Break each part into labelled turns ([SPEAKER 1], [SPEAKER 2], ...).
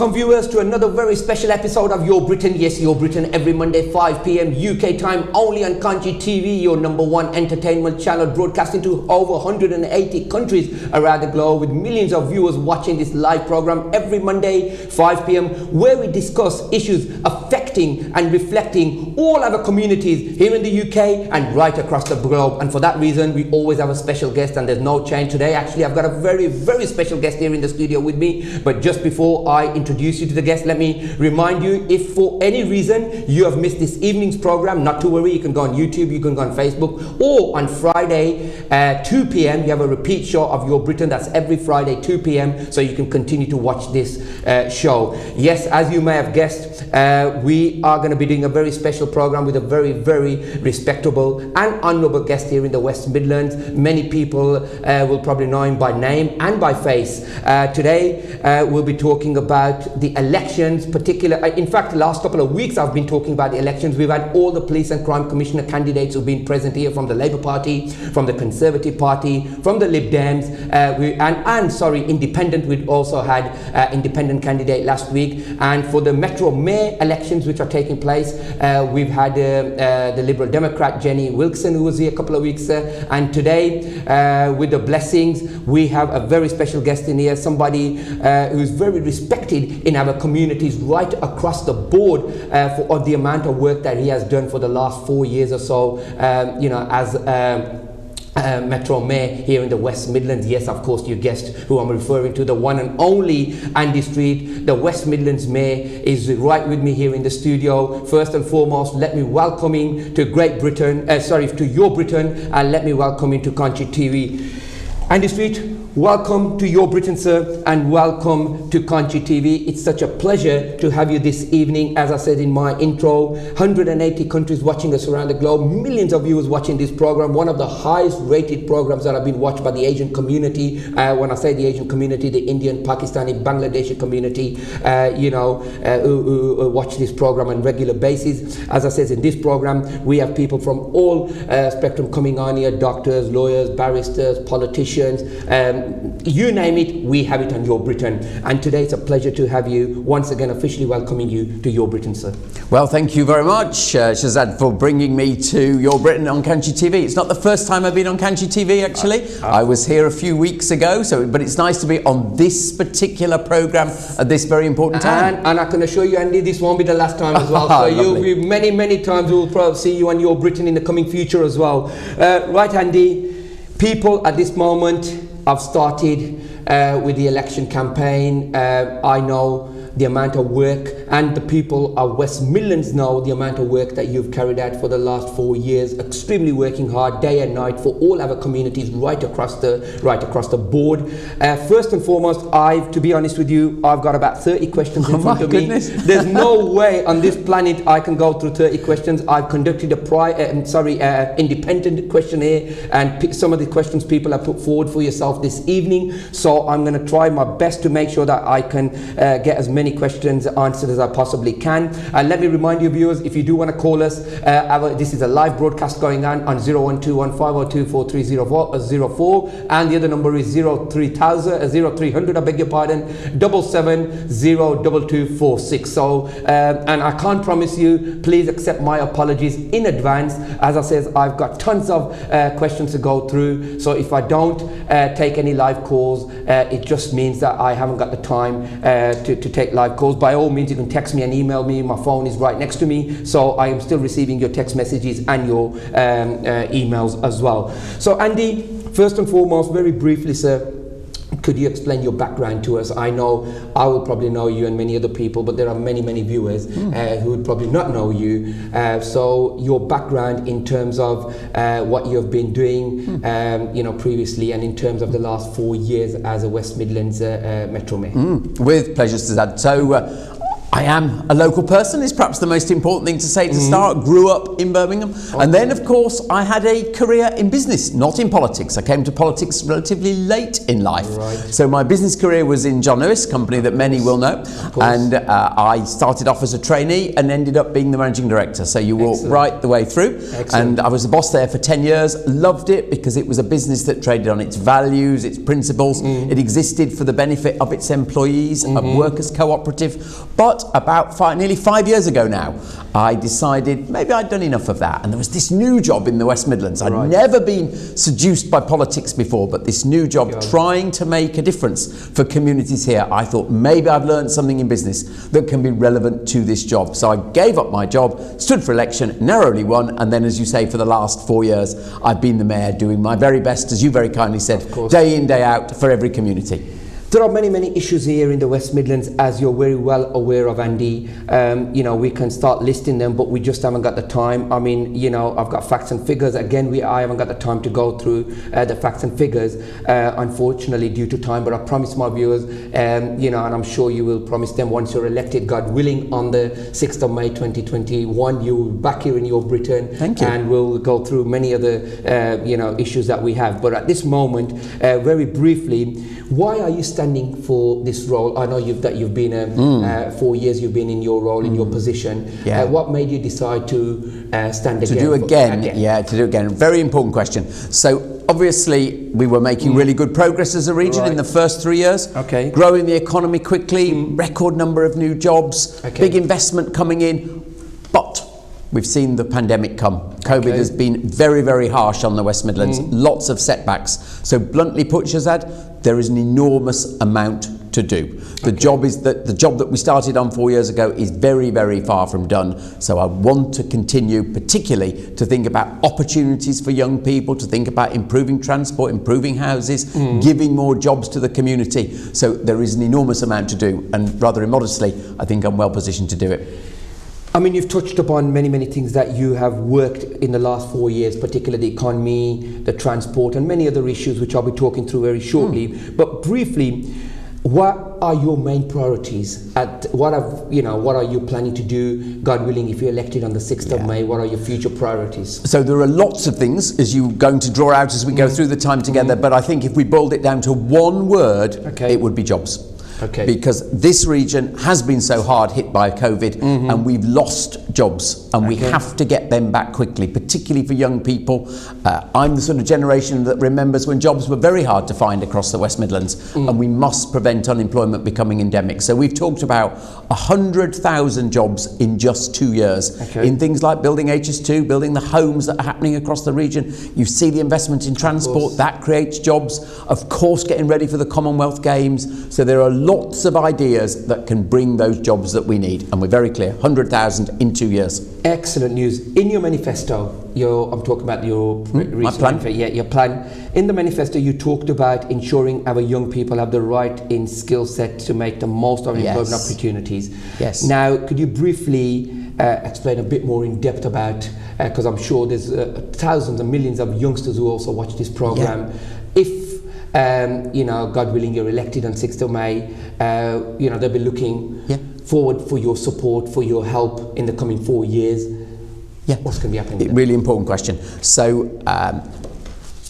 [SPEAKER 1] Welcome viewers to another very special episode of Your Britain. Yes, Your Britain every Monday 5 p.m. UK time only on Kanshi TV, your #1 entertainment channel, broadcasting to over 180 countries around the globe with millions of viewers watching this live program every Monday 5 p.m. where we discuss issues affecting and reflecting all our communities here in the UK and right across the globe. And for that reason, we always have a special guest, and there's no change today. Actually, I've got a very, very special guest here in the studio with me. But just before I introduce you to the guest, let me remind you, if for any reason you have missed this evening's program, not to worry, you can go on YouTube, you can go on Facebook, or on Friday 2 p.m. you have a repeat show of Your Britain. That's every Friday 2 p.m. so you can continue to watch this show. Yes, as you may have guessed, we are going to be doing a very special program with a very, very respectable and honourable guest here in the West Midlands. Many people will probably know him by name and by face. Today we'll be talking about the elections, in fact, the last couple of weeks I've been talking about the elections. We've had all the police and crime commissioner candidates who've been present here from the Labour Party, from the Conservative Party, from the Lib Dems, independent. We'd also had independent candidate last week. And for the Metro Mayor elections which are taking place, we've had the Liberal Democrat Jenny Wilson, who was here a couple of weeks, and today with the blessings we have a very special guest in here, somebody who's very respected in our communities right across the board for the amount of work that he has done for the last 4 years or so, as Metro Mayor here in the West Midlands. Yes, of course, you guessed who I'm referring to, the one and only Andy Street, the West Midlands Mayor, is right with me here in the studio. First and foremost, let me welcome him to to Your Britain, and let me welcome him to Kanshi TV. Andy Street, welcome to Your Britain, sir, and welcome to Kanshi TV. It's such a pleasure to have you this evening. As I said in my intro, 180 countries watching us around the globe, millions of viewers watching this program, one of the highest rated programs that have been watched by the Asian community. When I say the Asian community, the Indian, Pakistani, Bangladeshi community, who watch this program on a regular basis. As I said, in this program, we have people from all spectrum coming on here, doctors, lawyers, barristers, politicians, you name it, we have it on Your Britain. And today it's a pleasure to have you once again, officially welcoming you to Your Britain, sir.
[SPEAKER 2] Well, thank you very much, Shazad, for bringing me to Your Britain on Kanshi TV. It's not the first time I've been on Kanshi TV, actually. I was here a few weeks ago, but it's nice to be on this particular programme at this very important time.
[SPEAKER 1] And I can assure you, Andy, this won't be the last time as well. So you'll be many times. We'll probably see you on Your Britain in the coming future as well. Right, Andy, people at this moment have started with the election campaign. I know the amount of work, and the people of West Midlands know the amount of work that you've carried out for the last 4 years, extremely working hard day and night for all our communities right across the board. First and foremost, to be honest with you, I've got about 30 questions in front of me. There's no way on this planet I can go through 30 questions. I've conducted a independent questionnaire, and some of the questions people have put forward for yourself this evening. So I'm going to try my best to make sure that I can get as many questions answered as I possibly can. And let me remind you, viewers, if you do want to call us, this is a live broadcast going on 01215024304, and the other number is 0300, I beg your pardon, 7702246. So and I can't promise you, please accept my apologies in advance. As I said, I've got tons of questions to go through, so if I don't take any live calls, it just means that I haven't got the time to take live calls. By all means, you can text me and email me. My phone is right next to me, so I am still receiving your text messages and your emails as well. So Andy, first and foremost, very briefly, sir, could you explain your background to us? I know I will probably know you and many other people, but there are many viewers who would probably not know you. So your background in terms of what you have been doing previously, and in terms of the last 4 years as a West Midlands Metro Mayor.
[SPEAKER 2] With pleasure, Suzanne. So I am a local person is perhaps the most important thing to say to start. Grew up in Birmingham. And then, of course, I had a career in business, not in politics. I came to politics relatively late in life.
[SPEAKER 1] Right.
[SPEAKER 2] So my business career was in John Lewis, company that many will know. And I started off as a trainee and ended up being the managing director. So you walk right the way through. Excellent. And I was the boss there for 10 years. Loved it because it was a business that traded on its values, its principles. It existed for the benefit of its employees, a workers' cooperative. But about nearly 5 years ago now, I decided maybe I'd done enough of that. And there was this new job in the West Midlands. I'd never been seduced by politics before, but this new job trying to make a difference for communities here. I thought maybe I've learned something in business that can be relevant to this job. So I gave up my job, stood for election, narrowly won, and then, as you say, for the last 4 years, I've been the mayor doing my very best, as you very kindly said, day in, day out for every community.
[SPEAKER 1] There are many issues here in the West Midlands, as you're very well aware of, Andy. You know, we can start listing them, but we just haven't got the time. I mean, you know, I've got facts and figures. Again, I haven't got the time to go through the facts and figures, unfortunately, due to time. But I promise my viewers, you know, and I'm sure you will promise them once you're elected, God willing, on the 6th of May 2021, you'll be back here in your Britain.
[SPEAKER 2] Thank you.
[SPEAKER 1] And we'll go through many other, you know, issues that we have. But at this moment, very briefly, why are you standing for this role? I know you've been 4 years you've been in your role, in your position.
[SPEAKER 2] Yeah.
[SPEAKER 1] What made you decide to stand again?
[SPEAKER 2] To do again. Yeah, to do again. Very important question. So obviously we were making really good progress as a region in the first 3 years.
[SPEAKER 1] Okay.
[SPEAKER 2] Growing the economy quickly, record number of new jobs, big investment coming in, but we've seen the pandemic come. COVID has been very harsh on the West Midlands. Lots of setbacks. So bluntly put, Shazad, there is an enormous amount to do. The job that we started on 4 years ago is very far from done. So I want to continue, particularly to think about opportunities for young people, to think about improving transport, improving houses, giving more jobs to the community. So there is an enormous amount to do, and rather immodestly, I think I'm well positioned to do it.
[SPEAKER 1] I mean, you've touched upon many things that you have worked in the last 4 years, particularly the economy, the transport, and many other issues, which I'll be talking through very shortly. But briefly, what are your main priorities? What are you planning to do, God willing, if you're elected on the 6th of May? What are your future priorities?
[SPEAKER 2] So there are lots of things, as you're going to draw out as we go through the time together, but I think if we boiled it down to one word, it would be jobs. Because this region has been so hard hit by COVID, and we've lost jobs, and we have to get them back quickly, particularly for young people. I'm the sort of generation that remembers when jobs were very hard to find across the West Midlands, and we must prevent unemployment becoming endemic. So we've talked about 100,000 jobs in just 2 years in things like building HS2, building the homes that are happening across the region. You see the investment in transport, that creates jobs. Of course, getting ready for the Commonwealth Games. So there are lots of ideas that can bring those jobs that we need, and we're very clear, 100,000 in 2 years.
[SPEAKER 1] Excellent news. In your manifesto, I'm talking about your
[SPEAKER 2] my plan.
[SPEAKER 1] Your plan. In the manifesto, you talked about ensuring our young people have the right in skill set to make the most of employment opportunities.
[SPEAKER 2] Yes.
[SPEAKER 1] Now, could you briefly explain a bit more in depth about, because I'm sure there's thousands and millions of youngsters who also watch this program. If you know, God willing, you're elected on 6th of May, you know, they'll be looking forward for your support, for your help in the coming 4 years. What's going to be happening?
[SPEAKER 2] Really important question. So,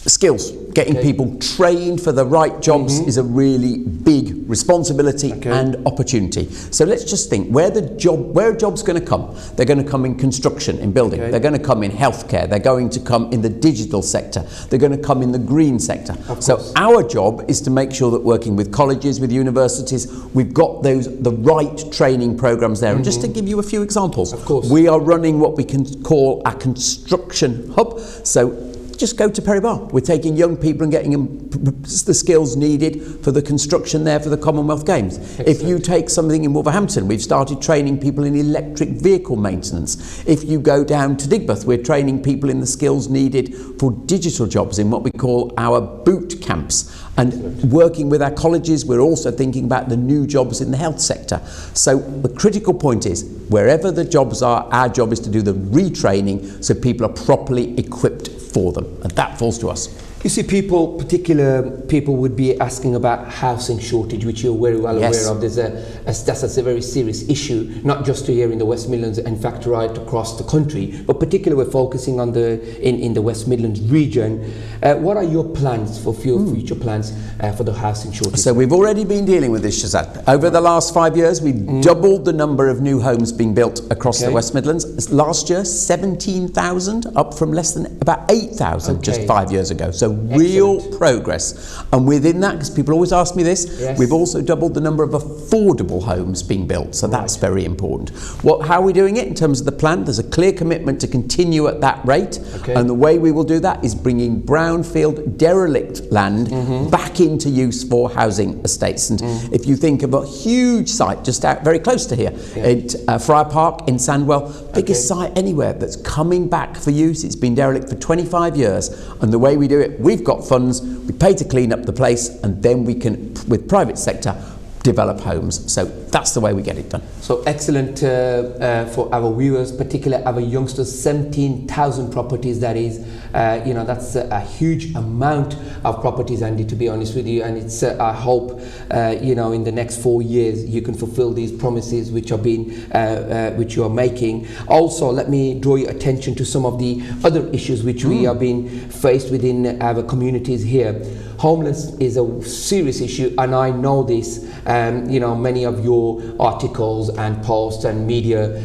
[SPEAKER 2] skills. Getting people trained for the right jobs is a really big responsibility and opportunity. So let's just think where are jobs going to come? They're going to come in construction, in building. They're going to come in healthcare. They're going to come in the digital sector. They're going to come in the green sector. So our job is to make sure that working with colleges, with universities, we've got the right training programs there. And just to give you a few examples, we are running what we can call a construction hub. So just go to Perry Bar. We're taking young people and getting them the skills needed for the construction there for the Commonwealth Games. If you take something in Wolverhampton, we've started training people in electric vehicle maintenance. If you go down to Digbeth, we're training people in the skills needed for digital jobs in what we call our boot camps. And working with our colleges, we're also thinking about the new jobs in the health sector. So the critical point is, wherever the jobs are, our job is to do the retraining so people are properly equipped for them, and that falls to us.
[SPEAKER 1] You see, particular people would be asking about housing shortage, which you're very well aware of. That's a very serious issue, not just here in the West Midlands, in fact, right across the country, but particularly we're focusing on in the West Midlands region. What are your plans for future plans for the housing shortage?
[SPEAKER 2] So we've already been dealing with this, Shazad. Over the last 5 years, we've doubled the number of new homes being built across the West Midlands. Last year, 17,000, up from less than about 8,000 just 5 years ago. So real progress. And within that, because people always ask me this, we've also doubled the number of affordable homes being built. So that's very important. How are we doing it in terms of the plan? There's a clear commitment to continue at that rate. And the way we will do that is bringing brownfield derelict land back into use for housing estates. And if you think of a huge site just out very close to here, at Friar Park in Sandwell, biggest site anywhere that's coming back for use. It's been derelict for 25 years. And the way we do it, we've got funds, we pay to clean up the place, and then we can, with private sector, develop homes. So that's the way we get it done.
[SPEAKER 1] So excellent for our viewers, particularly our youngsters. 17,000 properties, that is, that's a huge amount of properties, Andy, to be honest with you. And it's I hope in the next 4 years you can fulfill these promises which which you are making. Also, let me draw your attention to some of the other issues which we are being faced within our communities here. Homeless is a serious issue, and I know this. Many of your articles and posts and media,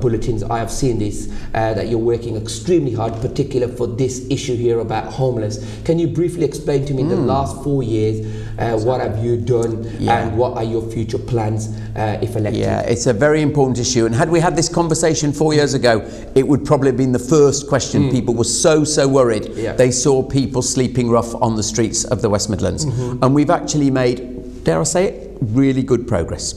[SPEAKER 1] bulletins, I have seen this, that you're working extremely hard, particularly for this issue here about homeless. Can you briefly explain to me the last 4 years, what have you done and what are your future plans if elected?
[SPEAKER 2] Yeah, it's a very important issue. And had we had this conversation 4 years ago, it would probably have been the first question. People were so worried. They saw people sleeping rough on the streets of the West Midlands. And we've actually made, dare I say it, really good progress.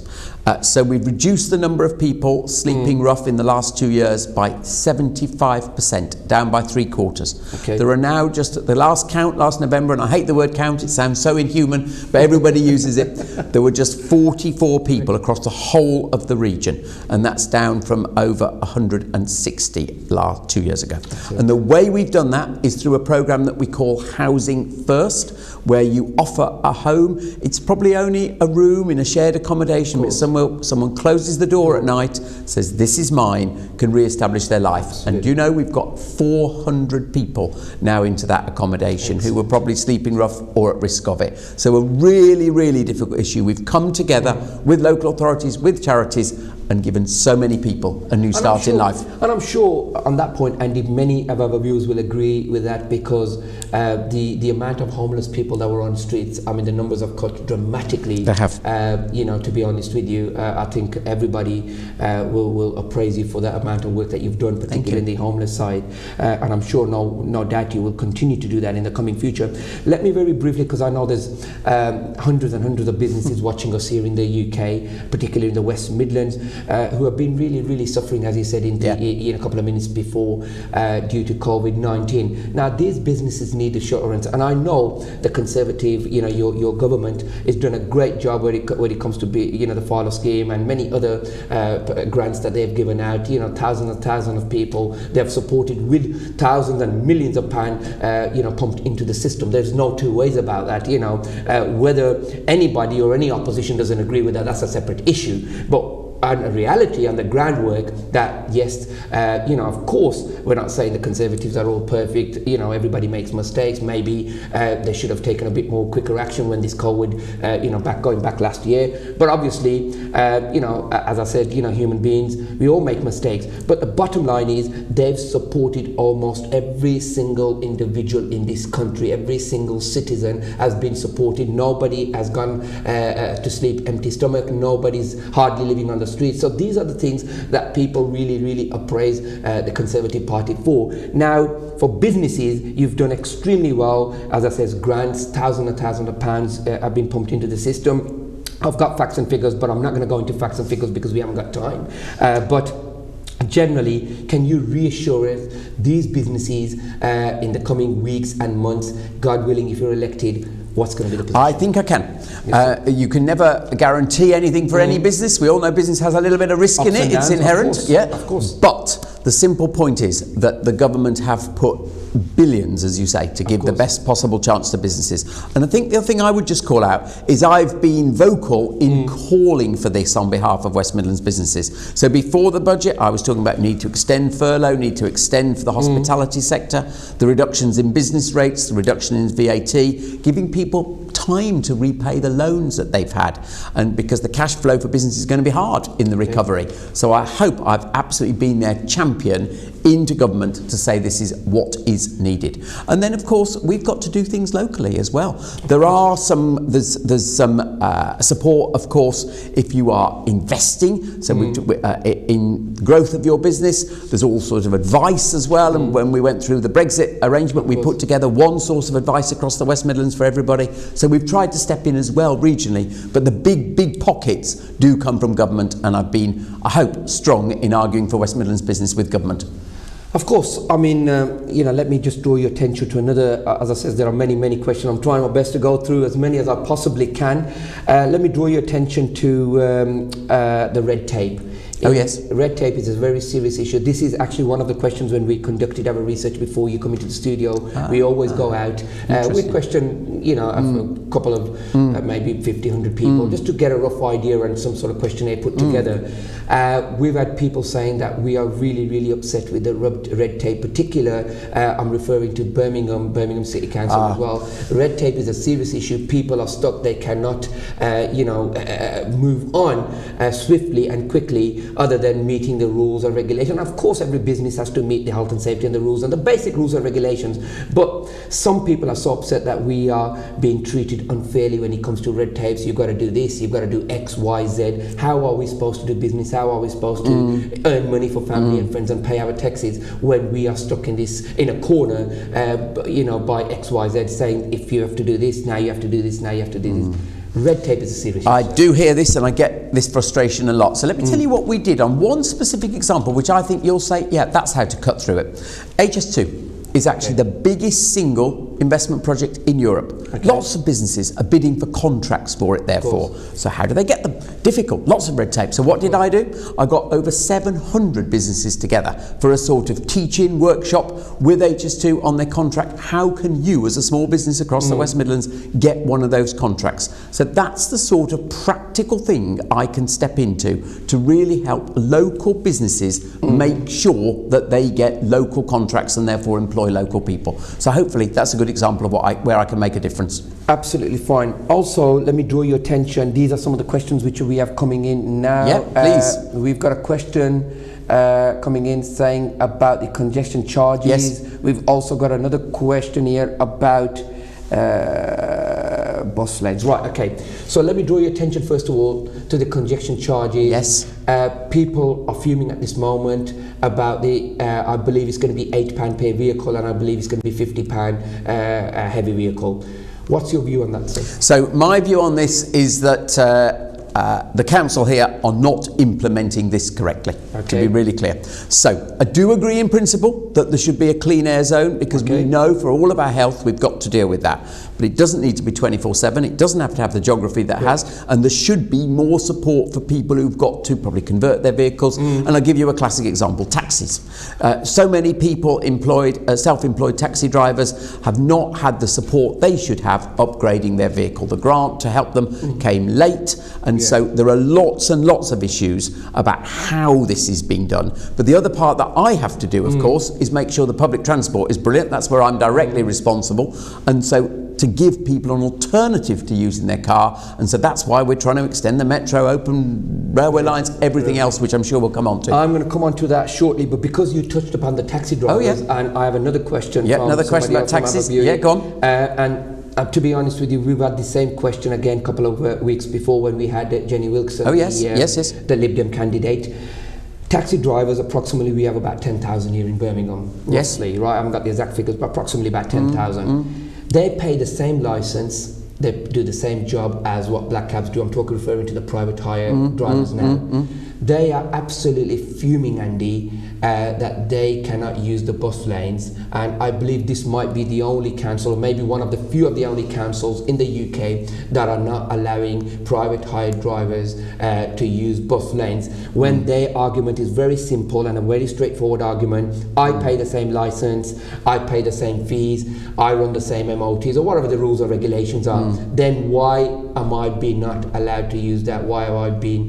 [SPEAKER 2] So we've reduced the number of people sleeping rough in the last 2 years by 75%, down by 3/4. There are now, just at the last count last November, and I hate the word count, it sounds so inhuman, but everybody uses it, there were just 44 people across the whole of the region, and that's down from over 160 2 years ago. And the way we've done that is through a programme that we call Housing First, where you offer a home. It's probably only a room in a shared accommodation, but someone closes the door at night, says this is mine, can re-establish their life. And do you know, we've got 400 people now into that accommodation who were probably sleeping rough or at risk of it. So a really difficult issue. We've come together with local authorities, with charities, and given so many people a new start in life.
[SPEAKER 1] And I'm sure on that point, Andy, many of our viewers will agree with that, because the amount of homeless people that were on streets, I mean, the numbers have cut dramatically.
[SPEAKER 2] They have.
[SPEAKER 1] To be honest with you, I think everybody will appraise you for that amount of work that you've done, particularly in the homeless side. And I'm sure no doubt you will continue to do that in the coming future. Let me very briefly, because I know there's hundreds and hundreds of businesses watching us here in the UK, particularly in the West Midlands, who have been really suffering, as you said in a couple of minutes before, due to COVID-19. Now, these businesses need assurance, and I know the Conservative, your government has done a great job when it comes to the Fowler scheme and many other grants that they've given out. Thousands and thousands of people they've supported with thousands and millions of pounds, pumped into the system. There's no two ways about that. Whether anybody or any opposition doesn't agree with that, that's a separate issue. But and a reality on the groundwork that yes, of course we're not saying the Conservatives are all perfect. Everybody makes mistakes. Maybe they should have taken a bit more quicker action when this COVID, going back last year. But obviously, as I said, human beings, we all make mistakes. But the bottom line is they've supported almost every single individual in this country. Every single citizen has been supported. Nobody has gone to sleep empty stomach. Nobody's hardly living on the streets. So these are the things that people really appraise the Conservative Party for. Now, for businesses, you've done extremely well. As I said, grants, thousands and thousands of pounds have been pumped into the system. I've got facts and figures, but I'm not going to go into facts and figures because we haven't got time. But generally, can you reassure us these businesses in the coming weeks and months, God willing, if you're elected, what's going to be the position?
[SPEAKER 2] I think I can. You can never guarantee anything for any business. We all know business has a little bit of risk in it. It's inherent.
[SPEAKER 1] Of course.
[SPEAKER 2] But the simple point is that the government have put billions, as you say, to give the best possible chance to businesses. And I think the other thing I would just call out is I've been vocal in calling for this on behalf of West Midlands businesses. So before the budget, I was talking about need to extend furlough, need to extend for the hospitality sector, the reductions in business rates, the reduction in VAT, giving people time to repay the loans that they've had, and because the cash flow for business is going to be hard in the recovery. So I hope I've absolutely been their champion into government to say this is what is needed. And then of course we've got to do things locally as well. There's some support, of course, if you are investing, so in growth of your business. There's all sorts of advice as well, and when we went through the Brexit arrangement, we put together one source of advice across the West Midlands for everybody. So we've tried to step in as well regionally, but the big pockets do come from government, and I've been, I hope, strong in arguing for West Midlands business with government.
[SPEAKER 1] Of course, I mean, let me just draw your attention to another, as I said, there are many questions. I'm trying my best to go through as many as I possibly can. Let me draw your attention to the red tape.
[SPEAKER 2] Oh yes.
[SPEAKER 1] Red tape is a very serious issue. This is actually one of the questions when we conducted our research before you come into the studio. We always go out. We question, a couple of maybe 50, 100 people just to get a rough idea and some sort of questionnaire put together. We've had people saying that we are really upset with the red tape. Particular, I'm referring to Birmingham City Council as well. Red tape is a serious issue. People are stuck. They cannot, move on swiftly and quickly, other than meeting the rules and regulations. Of course, every business has to meet the health and safety and the rules and the basic rules and regulations. But some people are so upset that we are being treated unfairly when it comes to red tapes. You've got to do this, you've got to do X, Y, Z. How are we supposed to do business? How are we supposed to earn money for family and friends and pay our taxes when we are stuck in a corner, by X, Y, Z, saying if you have to do this, now you have to do this, now you have to do this. Red tape is a serious issue.
[SPEAKER 2] I do hear this, and I get this frustration a lot. So let me tell you what we did on one specific example, which I think you'll say, yeah, that's how to cut through it. HS2 is actually the biggest single investment project in Europe. Lots of businesses are bidding for contracts for it, therefore. So how do they get them? Difficult, lots of red tape. So what did I do? I got over 700 businesses together for a sort of teach-in workshop with HS2 on their contract. How can you, as a small business across the West Midlands, get one of those contracts? So that's the sort of practical thing I can step into to really help local businesses make sure that they get local contracts and therefore employ local people. So hopefully that's a good example of where I can make a difference.
[SPEAKER 1] Absolutely fine. Also, let me draw your attention. These are some of the questions which we have coming in now.
[SPEAKER 2] Yeah, please.
[SPEAKER 1] We've got a question coming in saying about the congestion charges.
[SPEAKER 2] Yes.
[SPEAKER 1] We've also got another question here about bus lanes. Right, okay. So let me draw your attention first of all to the congestion charges.
[SPEAKER 2] Yes.
[SPEAKER 1] People are fuming at this moment about the, I believe it's going to be £8 per vehicle, and I believe it's going to be £50 a heavy vehicle. What's your view on that, sir?
[SPEAKER 2] So my view on this is that the council here are not implementing this correctly, to be really clear. So I do agree in principle that there should be a clean air zone, because we know for all of our health we've got to deal with that. But it doesn't need to be 24/7, it doesn't have to have the geography that has, and there should be more support for people who've got to probably convert their vehicles. And I'll give you a classic example, taxis. So many people employed, self-employed taxi drivers have not had the support they should have upgrading their vehicle. The grant to help them came late, and so there are lots and lots of issues about how this is being done. But the other part that I have to do, of course, is make sure the public transport is brilliant. That's where I'm directly responsible. And so to give people an alternative to using their car, and so that's why we're trying to extend the metro, open railway lines, everything else, which I'm sure we'll come on to.
[SPEAKER 1] I'm going to come on to that shortly, but because you touched upon the taxi drivers, and I have another question.
[SPEAKER 2] Yeah, another question about taxis. Yeah, go on.
[SPEAKER 1] And to be honest with you, we've had the same question again a couple of weeks before when we had Jenny Wilkson, the Lib Dem candidate. Taxi drivers, approximately, we have about 10,000 here in Birmingham, roughly, right? I haven't got the exact figures, but approximately about 10,000. They pay the same license, they do the same job as what black cabs do. I'm referring to the private hire drivers now. they are absolutely fuming, Andy, that they cannot use the bus lanes, and I believe this might be the only council, or maybe one of the few of the only councils in the UK that are not allowing private hired drivers to use bus lanes, when their argument is very simple and a very straightforward argument. I pay the same license, I pay the same fees, I run the same MOTs, or whatever the rules or regulations are. Then why am I being not allowed to use that? Why have I been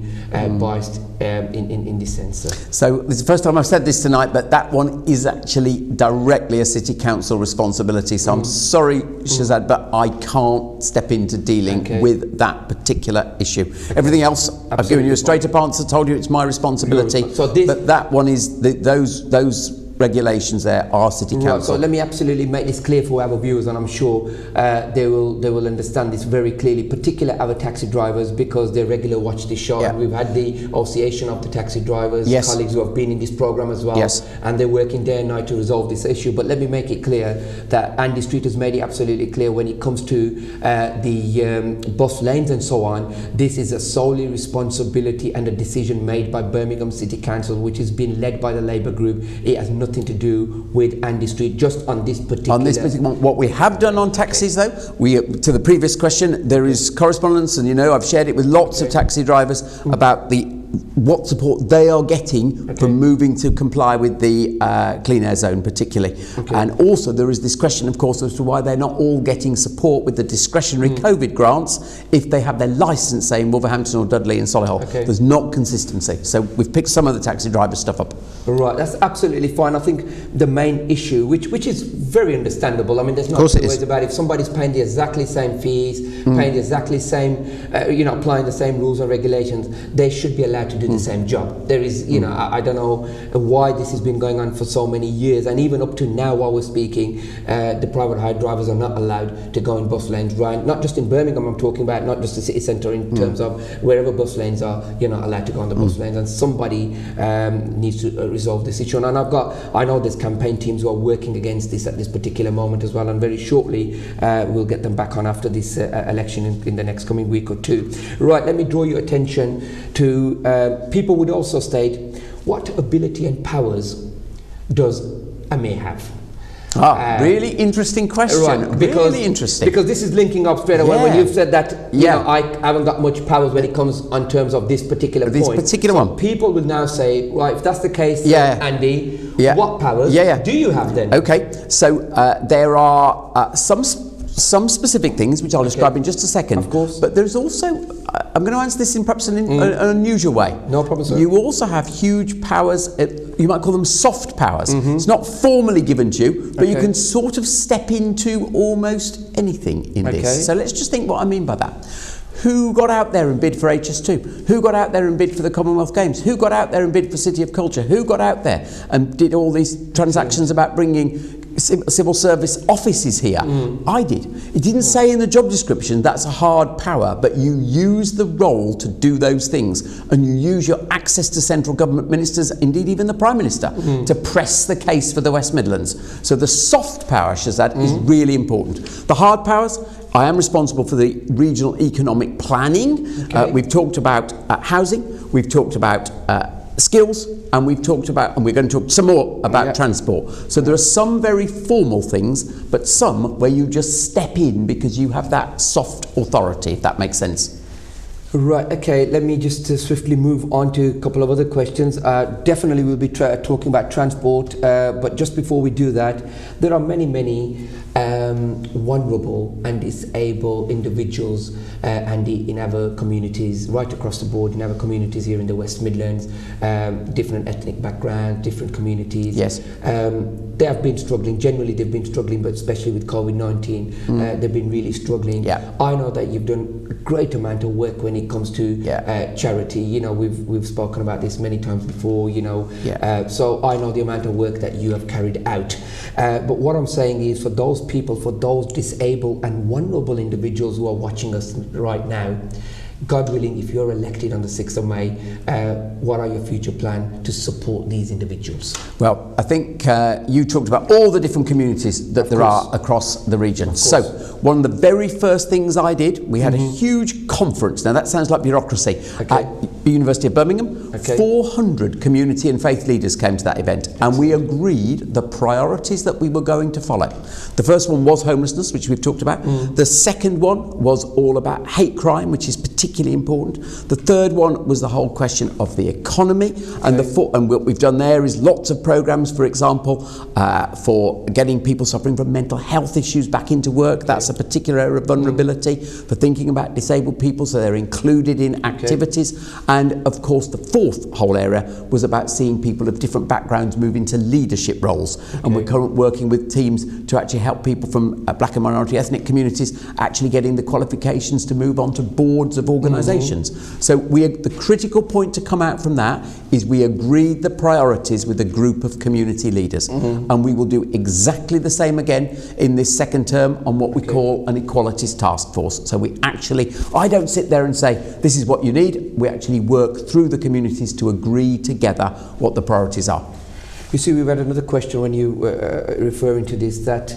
[SPEAKER 1] biased in this sense?
[SPEAKER 2] So this is the first time I've said this tonight, but that one is actually directly a city council responsibility. So I'm sorry, Shazad, but I can't step into dealing with that particular issue. Everything else, I've given you a straight up answer, told you it's my responsibility. So but that one is those regulations there are city council.
[SPEAKER 1] Right, so let me absolutely make this clear for our viewers, and I'm sure they will understand this very clearly, particularly our taxi drivers, because they regularly watch this show. And we've had the Association of the Taxi Drivers, colleagues who have been in this program as well, and they're working day and night to resolve this issue. But let me make it clear that Andy Street has made it absolutely clear when it comes to the bus lanes and so on, this is a solely responsibility and a decision made by Birmingham City Council, which has been led by the Labour group. It has nothing to do with Andy Street, just on this particular
[SPEAKER 2] one. What we have done on taxis though, to the previous question, there is correspondence, and I've shared it with lots of taxi drivers about what support they are getting from moving to comply with the clean air zone particularly. And also there is this question, of course, as to why they're not all getting support with the discretionary COVID grants if they have their licence, say, in Wolverhampton or Dudley and Solihull. There's not consistency. So we've picked some of the taxi driver stuff up.
[SPEAKER 1] Right, that's absolutely fine. I think the main issue, which is very understandable, I mean, there's no two ways about it. If somebody's paying the exactly same fees, paying the exactly same, applying the same rules and regulations, they should be allowed to do the same job. There is, I don't know why this has been going on for so many years, and even up to now while we're speaking, the private hire drivers are not allowed to go in bus lanes, right? Not just in Birmingham, I'm talking about, not just the city centre, in terms of wherever bus lanes are, you're not allowed to go on the bus lanes, and somebody needs to resolve this issue. And I know there's campaign teams who are working against this at this particular moment as well, and very shortly we'll get them back on after this election in the next coming week or two. Right, let me draw your attention to people would also state, what ability and powers does a mayor have?
[SPEAKER 2] Really interesting question.
[SPEAKER 1] Right, because,
[SPEAKER 2] really interesting.
[SPEAKER 1] Because this is linking up straight away when you've said that I haven't got much powers when it comes on terms of this particular point.
[SPEAKER 2] This particular one.
[SPEAKER 1] People will now say, right, if that's the case, Andy, what powers do you have then?
[SPEAKER 2] Okay, so there are some specific things which I'll describe in just a second.
[SPEAKER 1] Of course.
[SPEAKER 2] But there's also, I'm going to answer this in perhaps an unusual way.
[SPEAKER 1] No problem, sir.
[SPEAKER 2] You also have huge powers, you might call them soft powers. It's not formally given to you, but you can sort of step into almost anything in this. So let's just think what I mean by that. Who got out there and bid for HS2? Who got out there and bid for the Commonwealth Games? Who got out there and bid for City of Culture? Who got out there and did all these transactions about bringing civil service offices here? I did. It didn't say in the job description that's a hard power, but you use the role to do those things, and you use your access to central government ministers, indeed even the Prime Minister, to press the case for the West Midlands. So the soft power, Shazad, is really important. The hard powers, I am responsible for the regional economic planning. We've talked about housing, we've talked about skills, and we've talked about, and we're going to talk some more about transport. So there are some very formal things, but some where you just step in because you have that soft authority, if that makes sense.
[SPEAKER 1] Right, okay, let me just swiftly move on to a couple of other questions. Definitely we'll be talking about transport, but just before we do that, there are many vulnerable and disabled individuals in our communities, right across the board, in our communities here in the West Midlands, different ethnic backgrounds, different communities. They have been struggling, generally they've been struggling, but especially with COVID-19, they've been really struggling. I know that you've done a great amount of work when it comes to charity. We've spoken about this many times before, so I know the amount of work that you have carried out. But what I'm saying is, for those people, for those disabled and vulnerable individuals who are watching us right now, God willing, if you're elected on the 6th of May, what are your future plans to support these individuals?
[SPEAKER 2] Well, I think you talked about all the different communities that there are across the region. So one of the very first things I did, we had a huge conference. Now that sounds like bureaucracy. At the University of Birmingham, 400 community and faith leaders came to that event, and we agreed the priorities that we were going to follow. The first one was homelessness, which we've talked about. The second one was all about hate crime, which is particularly important. The third one was the whole question of the economy, and and what we've done there is lots of programs, for example, for getting people suffering from mental health issues back into work. That's a particular area of vulnerability, for thinking about disabled people so they're included in activities. And of course the fourth whole area was about seeing people of different backgrounds move into leadership roles. And we're currently working with teams to actually help people from black and minority ethnic communities actually getting the qualifications to move on to boards of organisations. So the critical point to come out from that is we agreed the priorities with a group of community leaders, and we will do exactly the same again in this second term on what we call an equalities task force. So we actually, I don't sit there and say this is what you need, we actually work through the communities to agree together what the priorities are.
[SPEAKER 1] You see, we've had another question when you were referring to this, that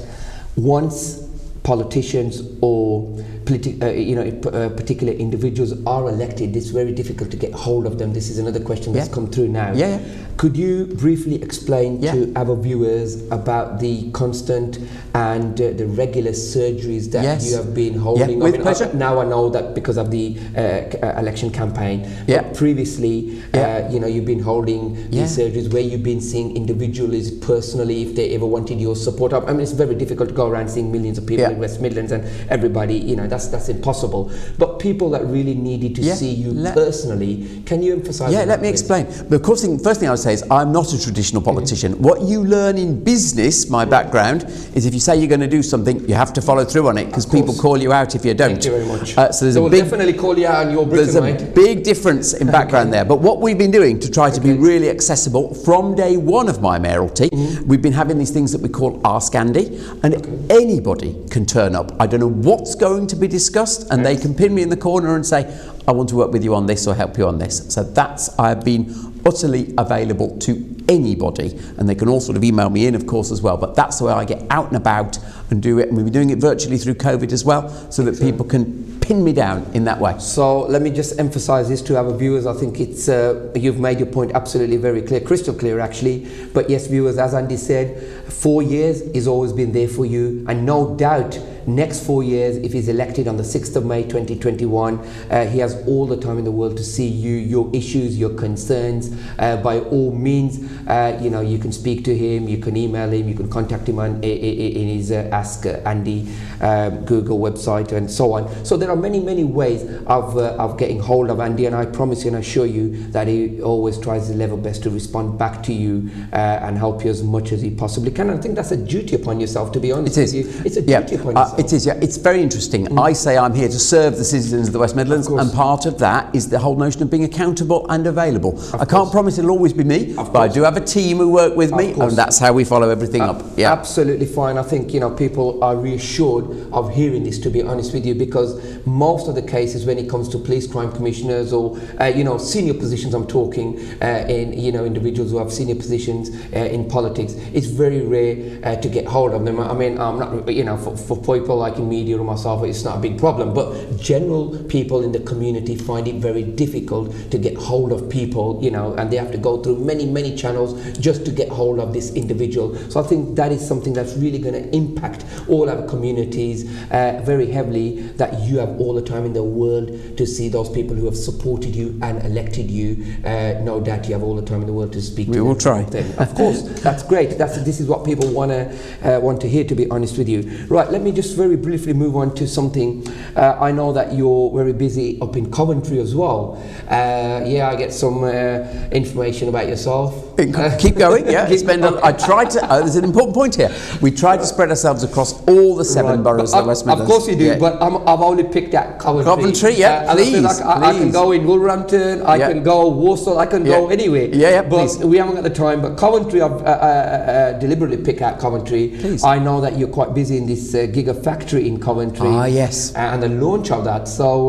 [SPEAKER 1] once politicians or particular individuals are elected, it's very difficult to get hold of them. This is another question that's come through now. Could you briefly explain to our viewers about the constant and the regular surgeries that you have been holding?
[SPEAKER 2] With pleasure.
[SPEAKER 1] Now I know that because of the election campaign, but previously, you've been holding these surgeries where you've been seeing individuals personally if they ever wanted your support. I mean, it's very difficult to go around seeing millions of people in West Midlands and everybody, that's impossible. But people that really needed to see you personally, can you emphasise?
[SPEAKER 2] Let me explain. But of course, the first thing I would say is I'm not a traditional politician. What you learn in business, my background, is if you say you're going to do something, you have to follow through on it, because people call you out if you don't.
[SPEAKER 1] Thank you very much.
[SPEAKER 2] So there's
[SPEAKER 1] they will definitely call you out on your Britain,
[SPEAKER 2] There's a big difference in background there. But what we've been doing to try to be really accessible from day one of my mayoralty, we've been having these things that we call Ask Andy, and anybody can turn up. I don't know what's going to be discussed, and they can pin me in the corner and say, I want to work with you on this or help you on this. So I've been utterly available to anybody, and they can all sort of email me in, of course, as well. But that's the way I get out and about and do it, and we've been doing it virtually through COVID as well, so that people can pin me down in that way.
[SPEAKER 1] So let me just emphasize this to our viewers. I think it's you've made your point absolutely very clear, crystal clear actually. But yes, viewers, as Andy said, 4 years has always been there for you, and no doubt next 4 years, if he's elected on the 6th of May 2021, he has all the time in the world to see you, your issues, your concerns. By all means, you can speak to him, you can email him, you can contact him in his Ask Andy Google website and so on. So there are many ways of getting hold of Andy, and I promise you and I assure you that he always tries his level best to respond back to you and help you as much as he possibly can. I think that's a duty upon yourself, to be honest with you. It's a duty upon yourself.
[SPEAKER 2] It is, It's very interesting. I say I'm here to serve the citizens of the West Midlands, and part of that is the whole notion of being accountable and available. I can't promise it'll always be me, but I do have a team who work with me, and that's how we follow everything up.
[SPEAKER 1] Absolutely fine. I think people are reassured of hearing this, to be honest with you, because most of the cases when it comes to police crime commissioners or senior positions, I'm talking in individuals who have senior positions in politics, it's very rare to get hold of them. I mean, I'm not for people like in media or myself, it's not a big problem, but general people in the community find it very difficult to get hold of people, and they have to go through many channels just to get hold of this individual. So I think that is something that's really going to impact all our communities very heavily, that you have all the time in the world to see those people who have supported you and elected you. No doubt you have all the time in the world to speak to them.
[SPEAKER 2] We will try.
[SPEAKER 1] Of course, that's great. This is what people want to hear, to be honest with you. Right, let me just very briefly move on to something. I know that you're very busy up in Coventry as well. I get some information about yourself.
[SPEAKER 2] Keep going, I try to, there's an important point here. We try to spread ourselves across all the 7 boroughs of the West Midlands.
[SPEAKER 1] Of course you do, but I've only picked out Coventry.
[SPEAKER 2] Please.
[SPEAKER 1] I can go in Wolverhampton, I can go Warsaw, I can go anywhere. But we haven't got the time. But Coventry, I've deliberately picked out Coventry. Please. I know that you're quite busy in this gig of factory in Coventry.
[SPEAKER 2] Yes.
[SPEAKER 1] And the launch of that. So,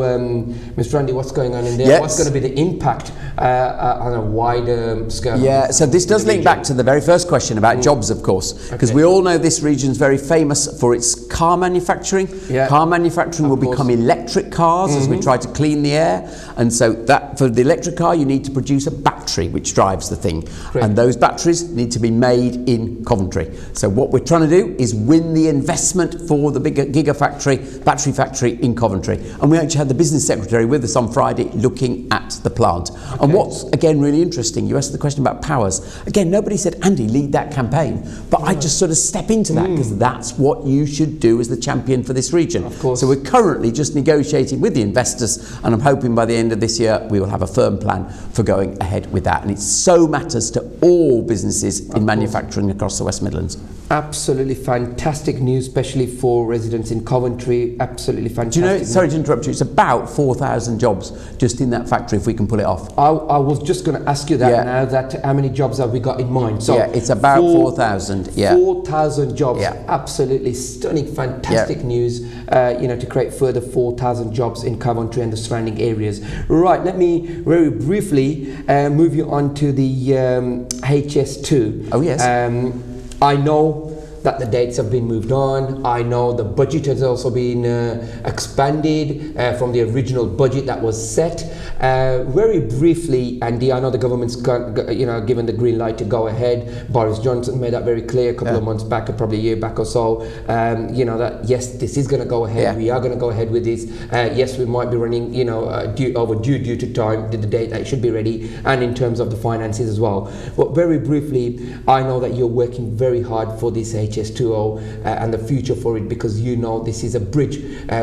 [SPEAKER 1] Mr. Randy, what's going on in there?
[SPEAKER 2] Yes.
[SPEAKER 1] What's going to be the impact on a wider scale?
[SPEAKER 2] Yeah, so this does link back to the very first question about jobs, of course, because we all know this region's very famous for its car manufacturing.
[SPEAKER 1] Yeah.
[SPEAKER 2] Car manufacturing will become electric cars as we try to clean the air, and so that for the electric car you need to produce a battery which drives the thing.
[SPEAKER 1] Correct.
[SPEAKER 2] And those batteries need to be made in Coventry. So what we're trying to do is win the investment for the big battery factory in Coventry. And we actually had the business secretary with us on Friday looking at the plant. Okay. And what's again really interesting, you asked the question about powers. Again, nobody said, Andy, lead that campaign. But I just sort of step into that because that's what you should do as the champion for this region.
[SPEAKER 1] Of course.
[SPEAKER 2] So we're currently just negotiating with the investors, and I'm hoping by the end of this year we will have a firm plan for going ahead with that. And it so matters to all businesses in manufacturing across the West Midlands.
[SPEAKER 1] Absolutely fantastic news, especially for residents in Coventry. Absolutely fantastic.
[SPEAKER 2] Do you know, sorry to interrupt you, it's about 4,000 jobs just in that factory if we can pull it off.
[SPEAKER 1] I was just going to ask you that now, that how many jobs have we got in mind? So
[SPEAKER 2] yeah, it's about 4,000. Yeah.
[SPEAKER 1] 4,000 jobs.
[SPEAKER 2] Yeah.
[SPEAKER 1] Absolutely stunning, fantastic news, to create further 4,000 jobs in Coventry and the surrounding areas. Right, let me very briefly move you on to the HS2.
[SPEAKER 2] Oh, yes.
[SPEAKER 1] I know that the dates have been moved on. I know the budget has also been expanded from the original budget that was set. Very briefly, Andy, I know the government's given the green light to go ahead. Boris Johnson made that very clear a couple of months back, or probably a year back or so. That yes, this is going to go ahead. Yeah. We are going to go ahead with this. Yes, we might be running, overdue due to time, the date that it should be ready, and in terms of the finances as well. But very briefly, I know that you're working very hard for this HS2O and the future for it, because you know this is a bridge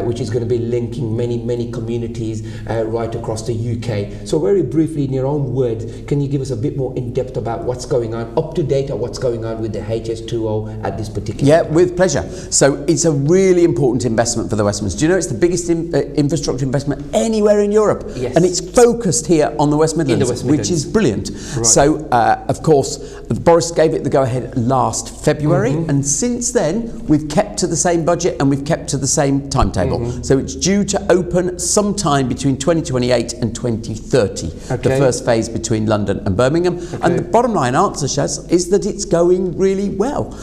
[SPEAKER 1] which is going to be linking many communities right across the UK. So very briefly, in your own words, can you give us a bit more in depth about what's going on, up to date on what's going on with the HS2O at this particular time?
[SPEAKER 2] With pleasure. So it's a really important investment for the West Midlands. Do you know it's the biggest infrastructure investment anywhere in Europe?
[SPEAKER 1] Yes.
[SPEAKER 2] And it's focused here on the West Midlands, which is brilliant. Right. So, of course, Boris gave it the go-ahead last February, and since then we've kept to the same budget and we've kept to the same timetable. So it's due to open sometime between 2028 and 2030, the first phase between London and Birmingham. And the bottom line answer, Shaz, is that it's going really well.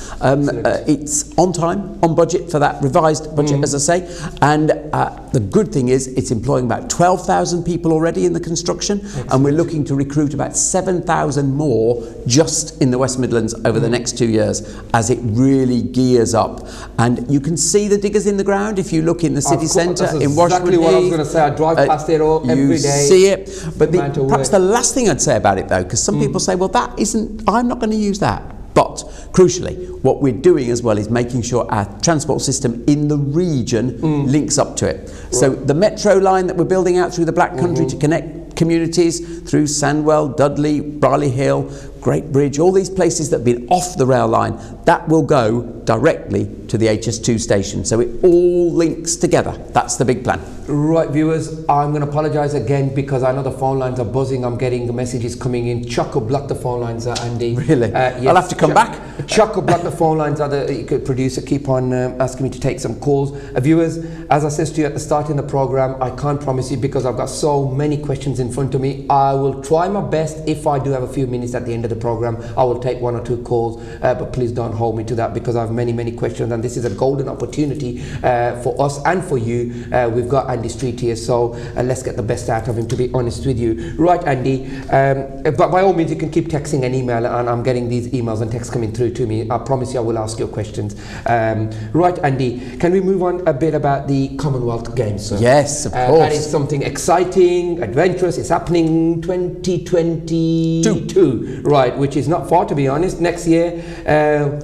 [SPEAKER 2] It's on time, on budget for that revised budget, as I say. And the good thing is it's employing about 12,000 people already in the construction. And we're looking to recruit about 7,000 more just in the West Midlands over the next 2 years as it really gears up. And you can see the diggers in the ground if you look in the city centre in Washington.
[SPEAKER 1] Exactly what I was going to say. I drive past it all every day.
[SPEAKER 2] See it. But perhaps the last thing I'd say about it, though, because some people say, well, that isn't, I'm not going to use that. But crucially, what we're doing as well is making sure our transport system in the region links up to it. Right. So the metro line that we're building out through the Black Country to connect communities through Sandwell, Dudley, Brierley Hill, Great Bridge, all these places that have been off the rail line, that will go directly to the HS2 station. So it all links together. That's the big plan.
[SPEAKER 1] Right, viewers, I'm going to apologise again because I know the phone lines are buzzing. I'm getting the messages coming in. Chock-a-block the phone lines, Andy.
[SPEAKER 2] Really? Yes. I'll have to come back.
[SPEAKER 1] Chock-a-block the phone lines. The producer keep on asking me to take some calls. Viewers, as I said to you at the start in the programme, I can't promise you because I've got so many questions in front of me. I will try my best. If I do have a few minutes at the end of the programme, I will take 1 or 2 calls, but please don't hold me to that because I have many questions, and this is a golden opportunity for us and for you. We've got Andy Street here, so let's get the best out of him, to be honest with you. Right, Andy, but by all means you can keep texting and email, and I'm getting these emails and texts coming through to me. I promise you I will ask your questions. Right, Andy, can we move on a bit about the Commonwealth Games, sir?
[SPEAKER 2] Yes, of course.
[SPEAKER 1] That is something exciting, adventurous. It's happening 2022, right, which is not far, to be honest, next year.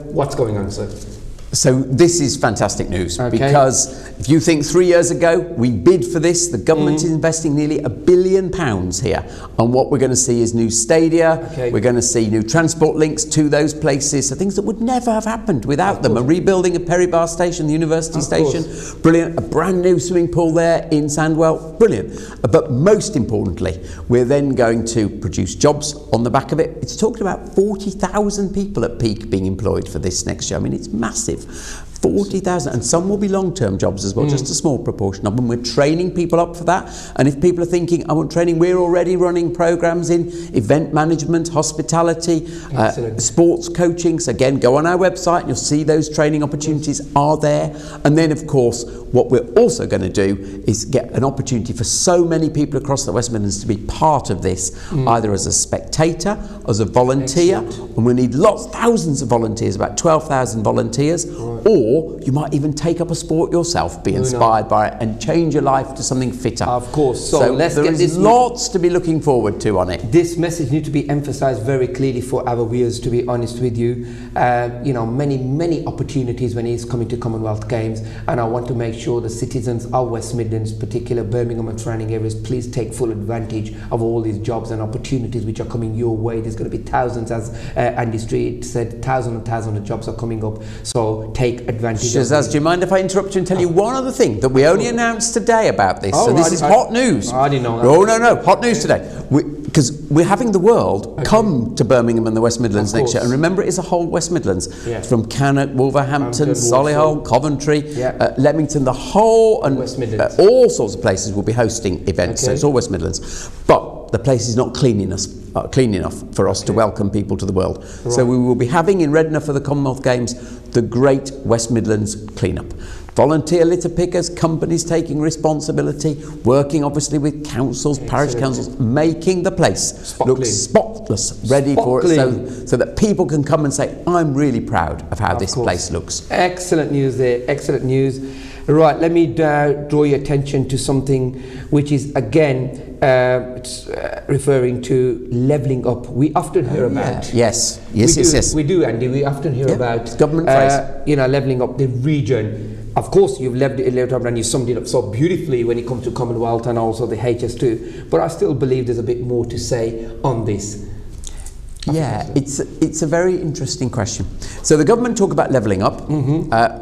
[SPEAKER 1] What's going on, sir?
[SPEAKER 2] So this is fantastic news because if you think 3 years ago we bid for this, the government is investing nearly £1 billion here, and what we're going to see is new stadia, we're going to see new transport links to those places, so things that would never have happened without them. A rebuilding of Perry Bar Station, the University Station, brilliant, a brand new swimming pool there in Sandwell, brilliant. But most importantly, we're then going to produce jobs on the back of it. It's talking about 40,000 people at peak being employed for this next year. I mean, it's massive. 40,000, and some will be long-term jobs as well, just a small proportion of them. We're training people up for that, and if people are thinking, I want training, we're already running programs in event management, hospitality, sports coaching. So again, go on our website and you'll see those training opportunities are there. And then of course, what we're also going to do is get an opportunity for so many people across the West Midlands to be part of this, either as a spectator, as a volunteer, and we need thousands of volunteers, about 12,000 volunteers, or you might even take up a sport yourself, be inspired by it, and change your life to something fitter.
[SPEAKER 1] Of course. So let's get this.
[SPEAKER 2] Lots to be looking forward to on it.
[SPEAKER 1] This message needs to be emphasised very clearly for our viewers, to be honest with you. You know, many opportunities when it's coming to Commonwealth Games, and I want to make sure the citizens of West Midlands, particular Birmingham and surrounding areas, please take full advantage of all these jobs and opportunities which are coming your way. There's going to be thousands, as Andy Street said, thousands of jobs are coming up. So take advantage.
[SPEAKER 2] Shazaz, do you mind if I interrupt you and tell you one other thing that we only announced today about this? So this is hot news.
[SPEAKER 1] I didn't know that.
[SPEAKER 2] Oh no, hot news today. Because we're having the world come to Birmingham and the West Midlands next year. And remember, it's a whole West Midlands. From Cannock, Wolverhampton, Solihull, Coventry, Leamington, the whole, and
[SPEAKER 1] West Midlands.
[SPEAKER 2] All sorts of places will be hosting events. So it's all West Midlands. But the place is not clean enough for us to welcome people to the world. So we will be having in Redner for the Commonwealth Games the Great West Midlands Clean-up. Volunteer litter pickers, companies taking responsibility, working obviously with councils, parish councils, making the place look spotless, ready for it, so that people can come and say, I'm really proud of how this place looks.
[SPEAKER 1] Excellent news there, excellent news. Right, let me draw your attention to something which is again referring to levelling up. We often hear about
[SPEAKER 2] yes,
[SPEAKER 1] we do, Andy. We often hear about
[SPEAKER 2] government phrase.
[SPEAKER 1] You know, levelling up the region. Of course, you've left it up and you summed it up so beautifully when it comes to Commonwealth and also the HS2. But I still believe there's a bit more to say on this.
[SPEAKER 2] Yeah, it's a very interesting question. So the government talk about levelling up.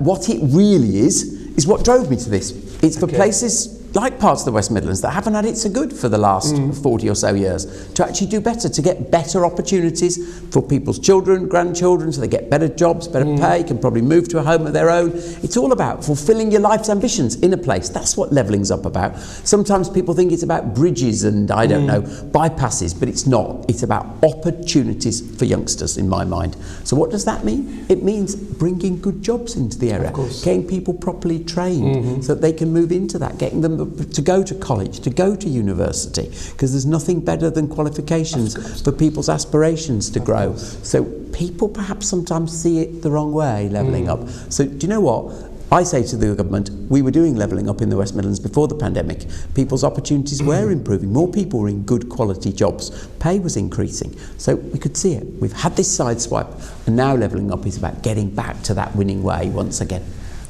[SPEAKER 2] What it really is what drove me to this. It's for places like parts of the West Midlands that haven't had it so good for the last 40 or so years, to actually do better, to get better opportunities for people's children, grandchildren, so they get better jobs, better pay, can probably move to a home of their own. It's all about fulfilling your life's ambitions in a place. That's what levelling's up about. Sometimes people think it's about bridges and, I don't know, bypasses, but it's not. It's about opportunities for youngsters, in my mind. So what does that mean? It means bringing good jobs into the area, getting people properly trained so that they can move into that, getting them to go to college, to go to university, because there's nothing better than qualifications for people's aspirations to grow. So people perhaps sometimes see it the wrong way, levelling up. So do you know what? I say to the government, we were doing levelling up in the West Midlands before the pandemic. People's opportunities were improving. More people were in good quality jobs. Pay was increasing. So we could see it. We've had this sideswipe, and now levelling up is about getting back to that winning way once again.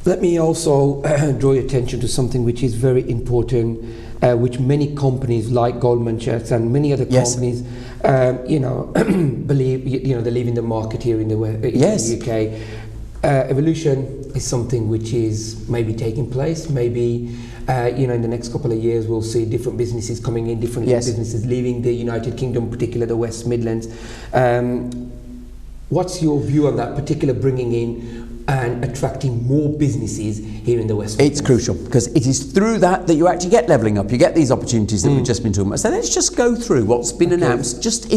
[SPEAKER 1] Let me also draw your attention to something which is very important, which many companies like Goldman Sachs and many other companies, you know, believe, you know, they live in the market here in the UK. Evolution is something which is maybe taking place. Maybe, you know, in the next couple of years we'll see different businesses coming in, different businesses leaving the United Kingdom, particularly the West Midlands. What's your view on that, particular bringing in and attracting more businesses here in the West Midlands?
[SPEAKER 2] It's crucial, because it is through that you actually get levelling up. You get these opportunities that we've just been talking about. So let's just go through what's been announced just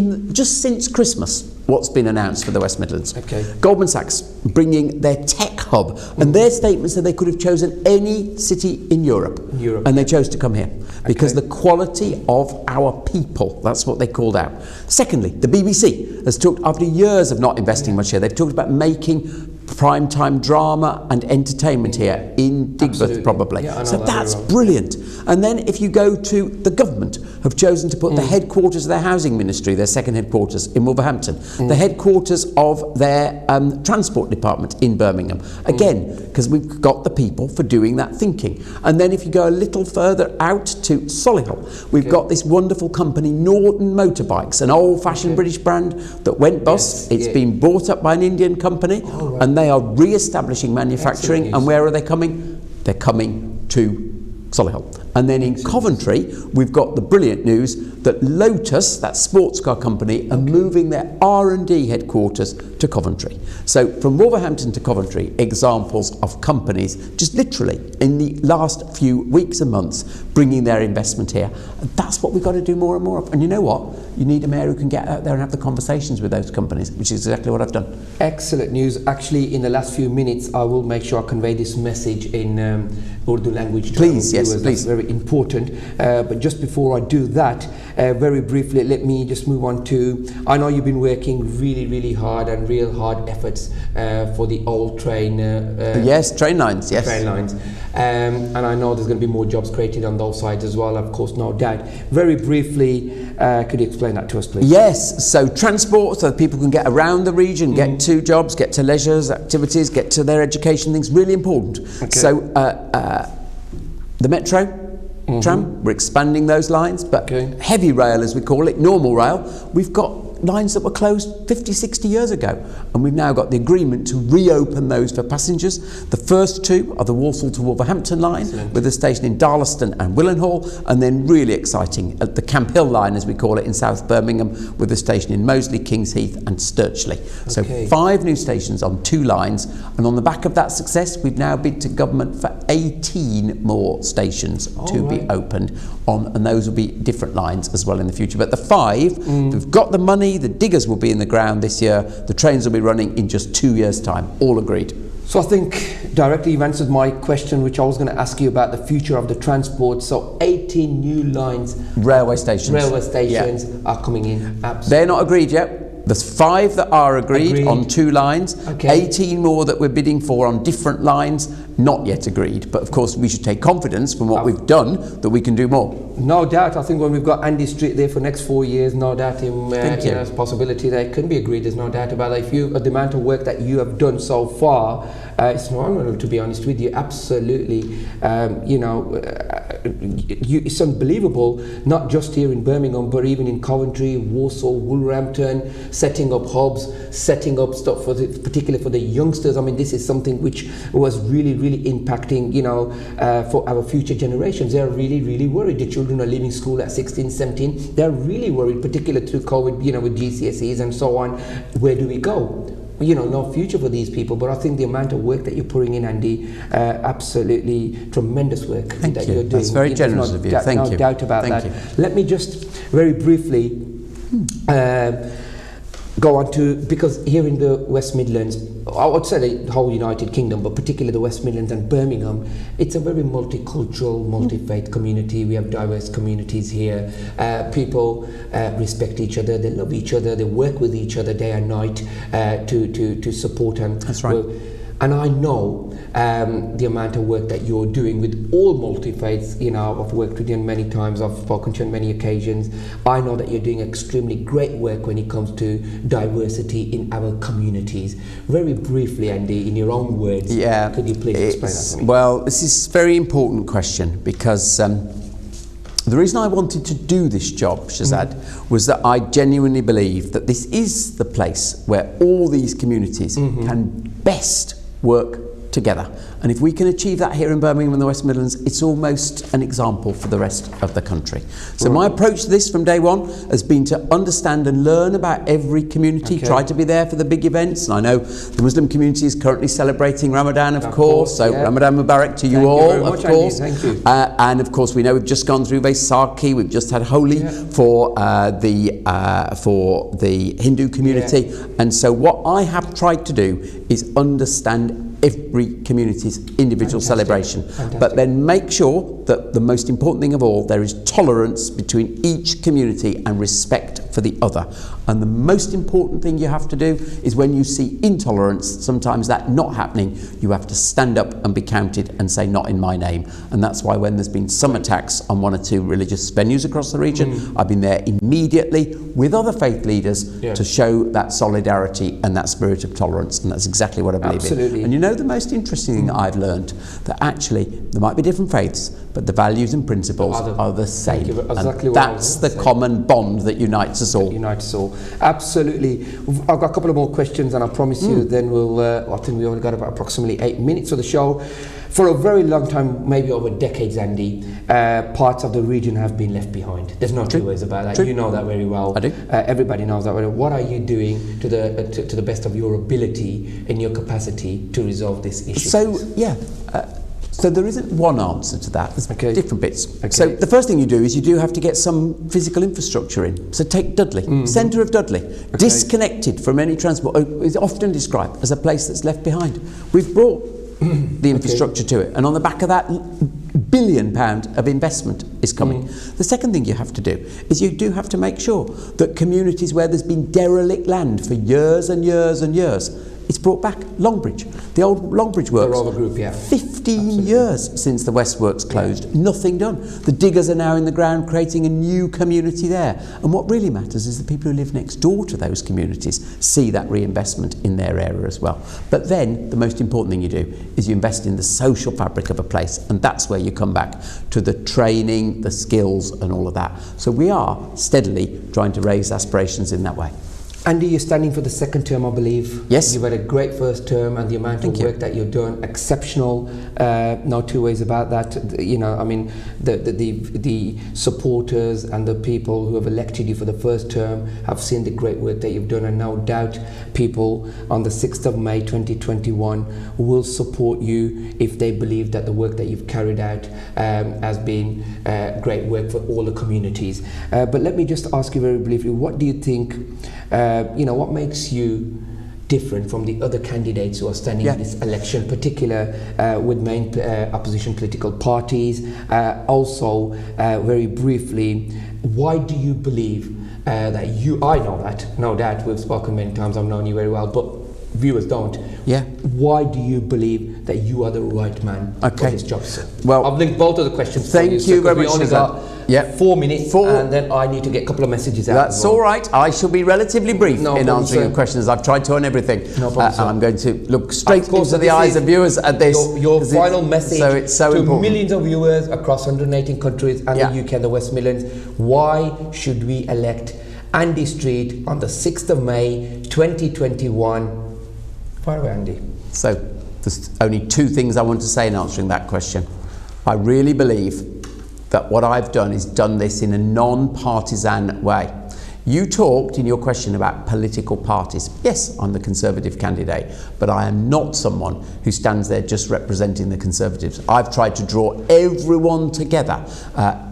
[SPEAKER 2] since Christmas. What's been announced for the West Midlands? Goldman Sachs bringing their tech hub, and their statement said they could have chosen any city in Europe, and they chose to come here because the quality of our people, that's what they called out. Secondly, the BBC has talked, after years of not investing much here, they've talked about making prime-time drama and entertainment here in Digbeth, probably. So that's brilliant. And then if you go to the government, have chosen to put the headquarters of their housing ministry, their second headquarters in Wolverhampton, the headquarters of their transport department in Birmingham. Again, because we've got the people for doing that thinking. And then if you go a little further out to Solihull, we've got this wonderful company, Norton Motorbikes, an old-fashioned British brand that went bust. It's been bought up by an Indian company, and they are re-establishing manufacturing. And where are they coming? They're coming to Solihull. And then in Coventry, we've got the brilliant news that Lotus, that sports car company, are moving their R&D headquarters to Coventry. So from Wolverhampton to Coventry, examples of companies just literally in the last few weeks and months bringing their investment here. And that's what we've got to do more and more of. And you know what? You need a mayor who can get out there and have the conversations with those companies, which is exactly what I've done.
[SPEAKER 1] Excellent news. Actually, in the last few minutes, I will make sure I convey this message in Urdu language.
[SPEAKER 2] Please, yes, please.
[SPEAKER 1] That's very important. But just before I do that, very briefly, let me just move on to, I know you've been working really hard and real hard efforts for the old train.
[SPEAKER 2] Yes, train lines, yes.
[SPEAKER 1] Train lines. And I know there's going to be more jobs created on those sides as well, of course, no doubt. Very briefly, could you explain that to us, please?
[SPEAKER 2] Yes, so transport, so that people can get around the region, get to jobs, get to leisures, activities, get to their education, things really important. Okay. So the metro, tram, we're expanding those lines, but heavy rail, as we call it, normal rail, we've got lines that were closed 50, 60 years ago, and we've now got the agreement to reopen those for passengers. The first two are the Walsall to Wolverhampton line, with a station in Darlaston and Willenhall, and then really exciting at the Camp Hill line, as we call it, in South Birmingham, with a station in Moseley, Kings Heath and Sturchley. So 5 new stations on 2 lines, and on the back of that success, we've now bid to government for 18 more stations to be opened on, and those will be different lines as well in the future. But the 5, we've got the money, the diggers will be in the ground this year, the trains will be running in just 2 years' time, all agreed.
[SPEAKER 1] So I think directly you've answered my question, which I was going to ask you about the future of the transport. So 18 new lines,
[SPEAKER 2] railway stations
[SPEAKER 1] are coming in. Absolutely.
[SPEAKER 2] They're not agreed yet. There's 5 that are agreed on 2 lines, 18 more that we're bidding for on different lines, not yet agreed. But of course we should take confidence from what we've done that we can do more.
[SPEAKER 1] No doubt. I think when we've got Andy Street there for the next 4 years, no doubt there's a possibility that it can be agreed. There's no doubt about that. If you, the amount of work that you have done so far, it's phenomenal, to be honest with you. Absolutely. It's unbelievable, not just here in Birmingham, but even in Coventry, Walsall, Wolverhampton, setting up hubs, setting up stuff particularly for the youngsters. I mean, this is something which was really impacting, for our future generations. They're really worried. The children are leaving school at 16, 17. They're really worried, particularly through COVID, with GCSEs and so on. Where do we go? No future for these people. But I think the amount of work that you're putting in, Andy, absolutely tremendous work that you're doing.
[SPEAKER 2] That's very generous of you. Thank you.
[SPEAKER 1] No doubt about that. Let me just very briefly go on to, because here in the West Midlands, I would say the whole United Kingdom, but particularly the West Midlands and Birmingham, it's a very multicultural, multi-faith community. We have diverse communities here. People respect each other, they love each other, they work with each other day and night to support and
[SPEAKER 2] that's right.
[SPEAKER 1] And I know the amount of work that you're doing with all multi-faiths. I've worked with you many times, I've spoken to you on many occasions. I know that you're doing extremely great work when it comes to diversity in our communities. Very briefly, Andy, in your own words, could you please explain that to me?
[SPEAKER 2] Well, this is a very important question, because the reason I wanted to do this job, Shazad, was that I genuinely believe that this is the place where all these communities can best work together. And if we can achieve that here in Birmingham and the West Midlands, it's almost an example for the rest of the country. So my approach to this from day one has been to understand and learn about every community, try to be there for the big events. And I know the Muslim community is currently celebrating Ramadan, of course, so Ramadan Mubarak to you all, of course.
[SPEAKER 1] Thank you.
[SPEAKER 2] And of course, we know we've just gone through Vaisakhi, we've just had Holi for the Hindu community. And so what I have tried to do is understand every community's individual celebration, but then make sure that the most important thing of all, there is tolerance between each community and respect for the other. And the most important thing you have to do is, when you see intolerance, sometimes that not happening, you have to stand up and be counted and say, not in my name. And that's why when there's been some attacks on 1 or 2 religious venues across the region, I've been there immediately with other faith leaders to show that solidarity and that spirit of tolerance. And that's exactly what I believe in. And the most interesting thing I've learned, that actually there might be different faiths, but the values and principles are the same. And that's the common bond that unites us all.
[SPEAKER 1] Absolutely. I've got a couple of more questions, and I promise you, then we'll. I think we only got about approximately 8 minutes of the show. For a very long time, maybe over decades, Andy, parts of the region have been left behind. There's no two ways about that.
[SPEAKER 2] True.
[SPEAKER 1] You know that very well.
[SPEAKER 2] I do.
[SPEAKER 1] Everybody knows that very well. What are you doing to the best of your ability and your capacity to resolve this issue?
[SPEAKER 2] So, yeah. So there isn't one answer to that. There's different bits.
[SPEAKER 1] Okay.
[SPEAKER 2] So the first thing you do is you do have to get some physical infrastructure in. So take Dudley, centre of Dudley, disconnected from any transport, is often described as a place that's left behind. We've brought the infrastructure to it, and on the back of that, £1 billion of investment is coming. The second thing you have to do is you do have to make sure that communities where there's been derelict land for years and years and years, it's brought back. Longbridge, the old Longbridge Works.
[SPEAKER 1] The Rover Group, yeah.
[SPEAKER 2] 15 years since the West Works closed, nothing done. The diggers are now in the ground creating a new community there. And what really matters is the people who live next door to those communities see that reinvestment in their area as well. But then the most important thing you do is you invest in the social fabric of a place, and that's where you come back to the training, the skills and all of that. So we are steadily trying to raise aspirations in that way.
[SPEAKER 1] Andy, you're standing for the second term, I believe.
[SPEAKER 2] Yes.
[SPEAKER 1] You've had a great first term, and the amount of work that you've done, exceptional. No two ways about that. You know, I mean, the supporters and the people who have elected you for the first term have seen the great work that you've done, and no doubt people on the 6th of May 2021 will support you if they believe that the work that you've carried out has been great work for all the communities. But let me just ask you very briefly, what do you think, what makes you different from the other candidates who are standing in this election, particular with main opposition political parties? Also, very briefly, why do you believe that you, I know that, no doubt, we've spoken many times, I've known you very well, but viewers don't. Yeah. Why do you believe that you are the right man for this job, sir? Well, I've linked both of the questions for you,
[SPEAKER 2] very much.
[SPEAKER 1] We only got 4 minutes, and then I need to get a couple of messages out.
[SPEAKER 2] That's all right. I shall be relatively brief in answering your questions. I've tried to on everything. No problem, and I'm going to look straight into the eyes of viewers at this.
[SPEAKER 1] Your final message
[SPEAKER 2] to
[SPEAKER 1] important. Millions of viewers across 118 countries and the UK and the West Midlands. Why should we elect Andy Street on the 6th of May 2021? Fire away, Andy.
[SPEAKER 2] So there's only two things I want to say in answering that question. I really believe that what I've done is done this in a non-partisan way. You talked in your question about political parties. Yes, I'm the Conservative candidate, but I am not someone who stands there just representing the Conservatives. I've tried to draw everyone together.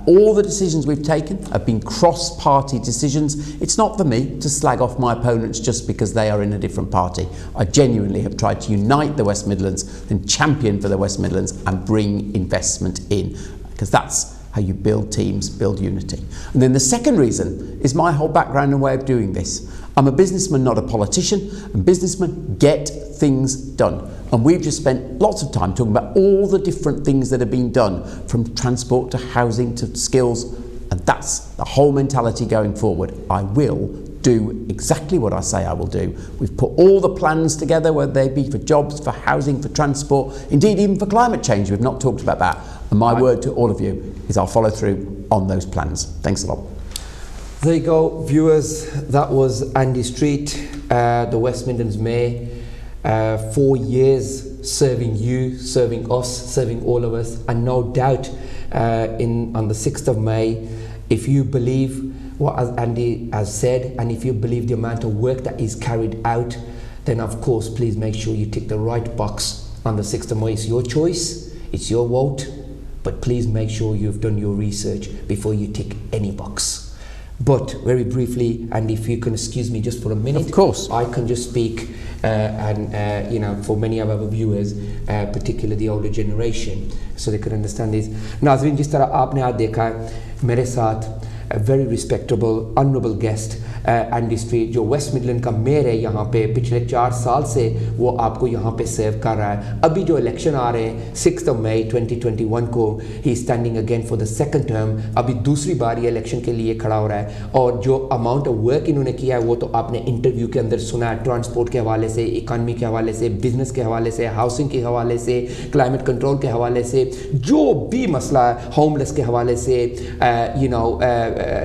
[SPEAKER 2] All the decisions we've taken have been cross-party decisions. It's not for me to slag off my opponents just because they are in a different party. I genuinely have tried to unite the West Midlands and champion for the West Midlands and bring investment in, because that's how you build teams, build unity. And then the second reason is my whole background and way of doing this. I'm a businessman, not a politician, and businessmen get things done. And we've just spent lots of time talking about all the different things that have been done, from transport to housing to skills, and that's the whole mentality going forward. I will do exactly what I say I will do. We've put all the plans together, whether they be for jobs, for housing, for transport, indeed even for climate change. We've not talked about that. And my word to all of you is I'll follow through on those plans. Thanks a lot.
[SPEAKER 1] There you go, viewers. That was Andy Street, the West Midlands Mayor. 4 years serving you, serving us, serving all of us. And no doubt on the 6th of May, if you believe what Andy has said, and if you believe the amount of work that is carried out, then of course please make sure you tick the right box on the 6th of May. It's your choice, it's your vote, but please make sure you've done your research before you tick any box. But very briefly, and if you can excuse me just for a minute,
[SPEAKER 2] of course,
[SPEAKER 1] I can just speak for many of our viewers, particularly the older generation, so they could understand this. नाज़रीन, जिस तरह आपने आज देखा मेरे साथ a very respectable, honourable guest Andy street, जो West Midland का मेयर है यहाँ पे, पिछले 4 साल से वो आपको यहाँ पे सर्व कर रहा है. अभी जो इलेक्शन आ रहे हैं 6th of May 2021 को, he is standing again for the second term. अभी दूसरी बार ये इलेक्शन के लिए खड़ा हो रहा है, और जो अमाउंट ऑफ वर्क इन्होंने किया है वो तो आपने इंटरव्यू के अंदर सुना है. ट्रांसपोर्ट के हवाले से, इकानमी के हवाले से, बिजनेस के हवाले से, हाउसिंग के हवाले से, क्लाइमेट कंट्रोल के हवाले से, जो भी मसला है, होमलेस के हवाले से,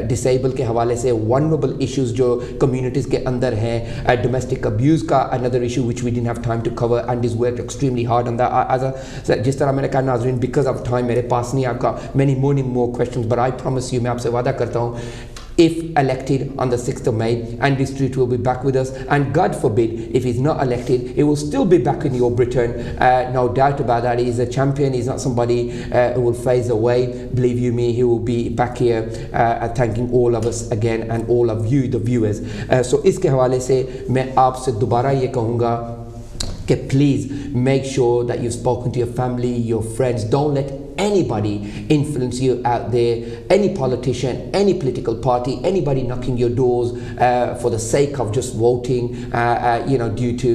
[SPEAKER 1] डिसेबल के हवाले से वनरेबल इश्यूज जो कम्युनिटीज़ के अंदर हैं, डोमेस्टिक अब्यूज़ का another issue which we didn't have time to cover and is work extremely hard on that. जिस तरह मैंने कहा नाज़रीन, बिकॉज ऑफ टाइम मेरे पास नहीं, आपका many more questions, but I promise you, मैं आपसे वादा करता हूँ, if elected on the 6th of May, Andy Street will be back with us, and God forbid if he's not elected, he will still be back in your Britain, no doubt about that. He's a champion, he's not somebody who will phase away, believe you me, he will be back here thanking all of us again and all of you the viewers. So इसके हवाले से मैं आपसे दोबारा ये कहूँगा कि please make sure that you've spoken to your family, your friends. Don't let anybody influence you out there, any politician, any political party, anybody knocking your doors for the sake of just voting, due to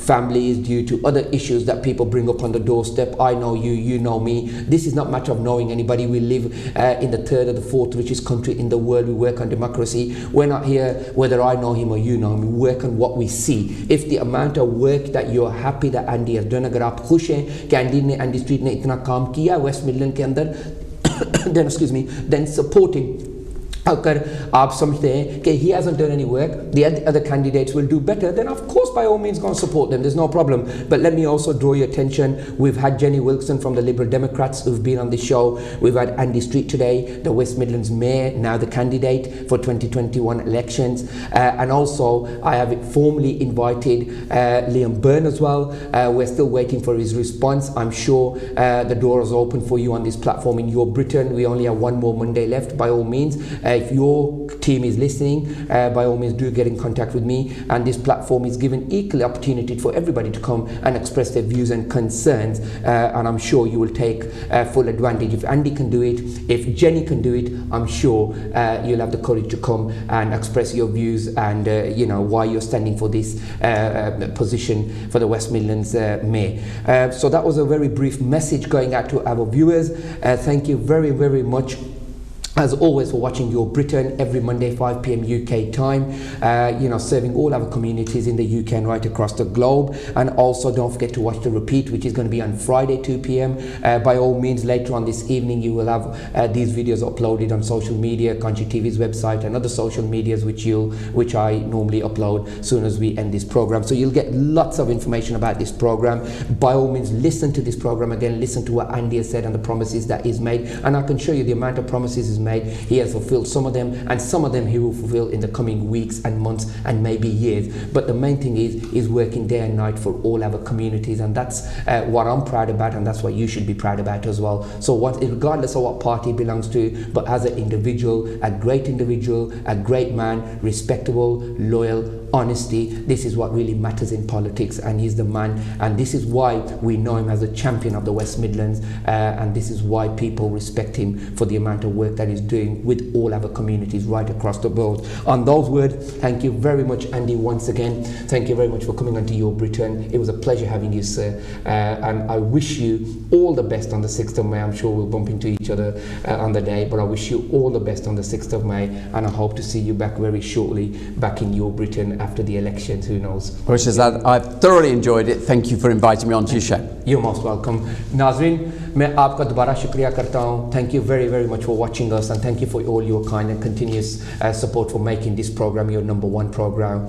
[SPEAKER 1] families, due to other issues that people bring up on the doorstep. I know you, you know me. This is not a matter of knowing anybody. We live in the third or the fourth richest country in the world. We work on democracy. We're not here whether I know him or you know him. We work on what we see. If the amount of work that you're happy that Andy has done, अगर आप खुश हैं कि Andy Street ने इतना काम किया West Midland के अंदर, then supporting. अगर आप समझते हैं कि he hasn't done any work, the other candidates will do better, then of course by all means go and support them, there's no problem. But let me also draw your attention, we've had Jenny Wilson from the Liberal Democrats who've been on the show, we've had Andy Street today, the West Midlands Mayor, now the candidate for 2021 elections, and also I have formally invited Liam Byrne as well. We're still waiting for his response. I'm sure the door is open for you on this platform in your Britain. We only have one more Monday left. By all means, if your team is listening, by all means do get in contact with me, and this platform is given equal opportunity for everybody to come and express their views and concerns, and I'm sure you will take full advantage. If Andy can do it, if Jenny can do it, I'm sure you'll have the courage to come and express your views and why you're standing for this position for the West Midlands Mayor. So that was a very brief message going out to our viewers. Thank you very, very much as always for watching Your Britain every Monday 5 p.m. UK time, serving all our communities in the UK and right across the globe. And also don't forget to watch the repeat, which is going to be on Friday 2 p.m. By all means, later on this evening you will have these videos uploaded on social media, Kanshi TV's website and other social medias which I normally upload as soon as we end this program. So you'll get lots of information about this program. By all means, listen to this program again, listen to what Andy has said and the promises that he's made, and I can show you the amount of promises he's made. He has fulfilled some of them, and some of them he will fulfill in the coming weeks and months and maybe years. But the main thing is working day and night for all our communities, and that's what I'm proud about, and that's what you should be proud about as well. So regardless of what party he belongs to, but as an individual, a great man, respectable, loyal, honesty, this is what really matters in politics, and he's the man, and this is why we know him as a champion of the West Midlands, and this is why people respect him for the amount of work that he's doing with all our communities right across the world. On those words, thank you very much, Andy, once again. Thank you very much for coming onto Your Britain. It was a pleasure having you, sir, and I wish you all the best on the 6th of May. I'm sure we'll bump into each other on the day, but I wish you all the best on the 6th of May, and I hope to see you back very shortly back in Your Britain after the elections, who knows.
[SPEAKER 2] Well, Shahzad, I've thoroughly enjoyed it. Thank you for inviting me onto your show.
[SPEAKER 1] You're most welcome. Nazreen, मैं आपका दोबारा शुक्रिया करता हूँ. Thank you very, very much for watching us, and thank you for all your kind and continuous support for making this program your #1 program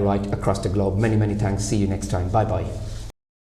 [SPEAKER 1] right across the globe. Many, many thanks. See you next time. Bye-bye.